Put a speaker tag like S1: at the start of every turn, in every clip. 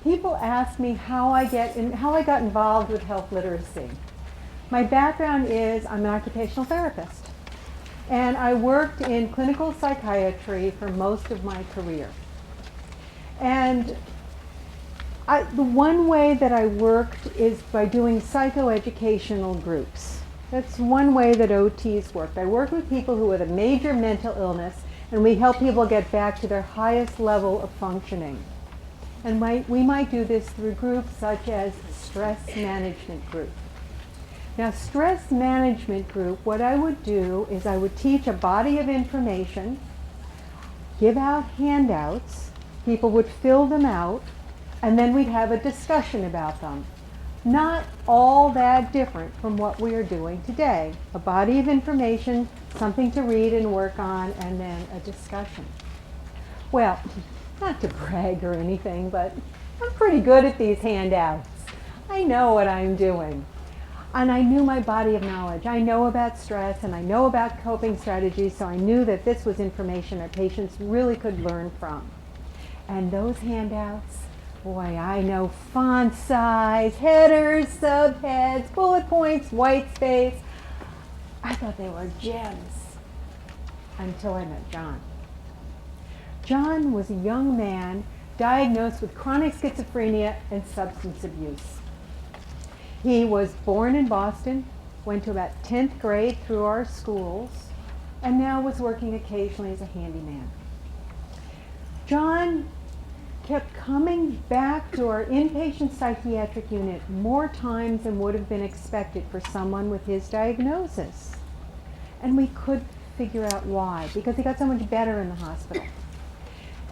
S1: People ask me how I got involved with health literacy. My background is I'm an occupational therapist, and I worked in clinical psychiatry for most of my career. And the one way that I worked is by doing psychoeducational groups. That's one way that OTs worked. I worked with people who had a major mental illness, and we help people get back to their highest level of functioning. And we might do this through groups such as stress management group. Now, stress management group, what I would do is I would teach a body of information, give out handouts, people would fill them out, and then we'd have a discussion about them. Not all that different from what we are doing today. A body of information, something to read and work on, and then a discussion. Well, not to brag or anything, but I'm pretty good at these handouts. I know what I'm doing. And I knew my body of knowledge. I know about stress and I know about coping strategies, so I knew that this was information our patients really could learn from. And those handouts, boy, I know font size, headers, subheads, bullet points, white space. I thought they were gems until I met John. John was a young man diagnosed with chronic schizophrenia and substance abuse. He was born in Boston, went to about 10th grade through our schools, and now was working occasionally as a handyman. John kept coming back to our inpatient psychiatric unit more times than would have been expected for someone with his diagnosis. And we could figure out why, because he got so much better in the hospital.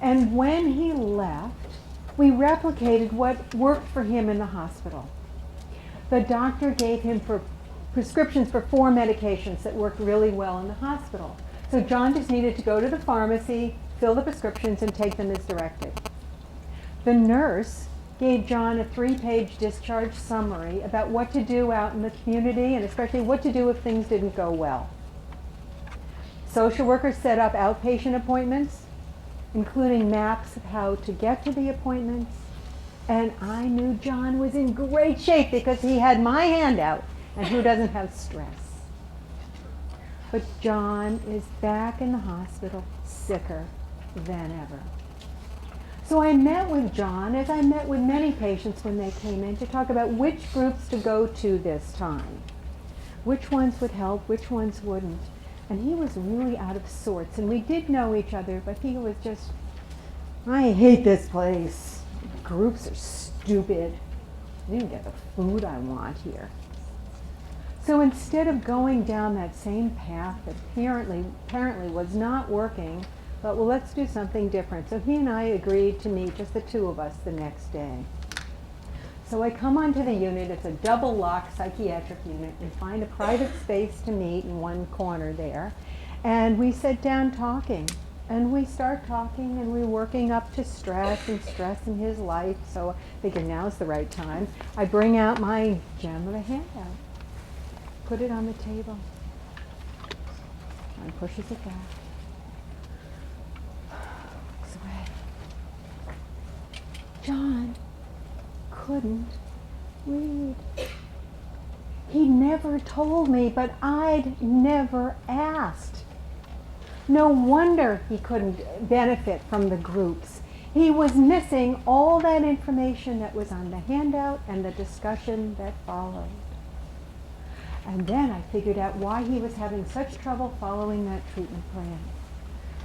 S1: And when he left, we replicated what worked for him in the hospital. The doctor gave him prescriptions for 4 medications that worked really well in the hospital. So John just needed to go to the pharmacy, fill the prescriptions, and take them as directed. The nurse gave John a 3-page discharge summary about what to do out in the community, and especially what to do if things didn't go well. Social workers set up outpatient appointments, including maps of how to get to the appointments. And I knew John was in great shape because he had my handout, and who doesn't have stress? But John is back in the hospital, sicker than ever. So I met with John, as I met with many patients when they came in, to talk about which groups to go to this time. Which ones would help, which ones wouldn't. And he was really out of sorts, and we did know each other, but he was just, I hate this place. Groups are stupid. I didn't get the food I want here. So instead of going down that same path that apparently was not working, thought, well, let's do something different. So he and I agreed to meet, just the two of us, the next day. So I come onto the unit, it's a double-locked psychiatric unit, and find a private space to meet in one corner there. And we sit down talking, and we start talking, and we're working up to stress in his life, so I figured now's the right time. I bring out my gem of a handout, put it on the table, and pushes it back. Looks away. John couldn't read. He never told me, but I'd never asked. No wonder he couldn't benefit from the groups. He was missing all that information that was on the handout and the discussion that followed. And then I figured out why he was having such trouble following that treatment plan.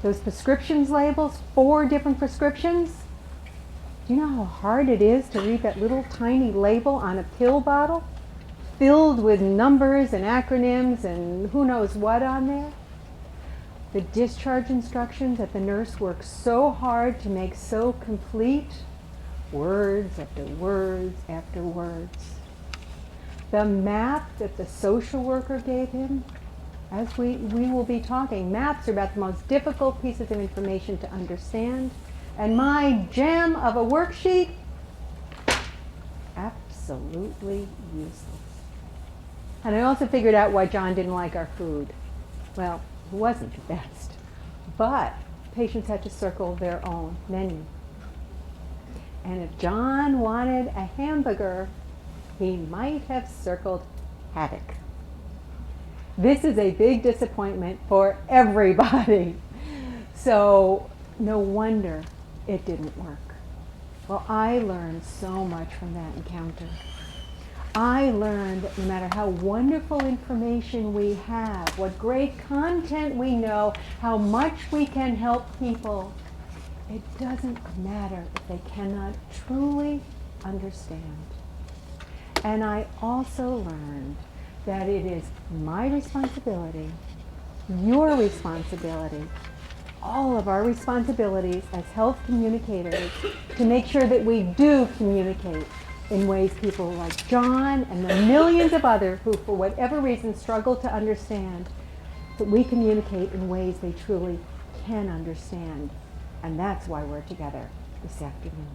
S1: Those prescriptions labels, 4 different prescriptions. Do you know how hard it is to read that little tiny label on a pill bottle filled with numbers and acronyms and who knows what on there? The discharge instructions that the nurse worked so hard to make so complete, words after words after words. The map that the social worker gave him, as we will be talking, maps are about the most difficult pieces of information to understand. And my gem of a worksheet, absolutely useless. And I also figured out why John didn't like our food. Well, it wasn't the best, but patients had to circle their own menu. And if John wanted a hamburger, he might have circled haddock. This is a big disappointment for everybody. So no wonder it didn't work. Well, I learned so much from that encounter. I learned that no matter how wonderful information we have, what great content we know, how much we can help people, it doesn't matter if they cannot truly understand. And I also learned that it is my responsibility, your responsibility, all of our responsibilities as health communicators to make sure that we do communicate in ways people like John and the millions of others who, for whatever reason, struggle to understand, that we communicate in ways they truly can understand. And that's why we're together this afternoon.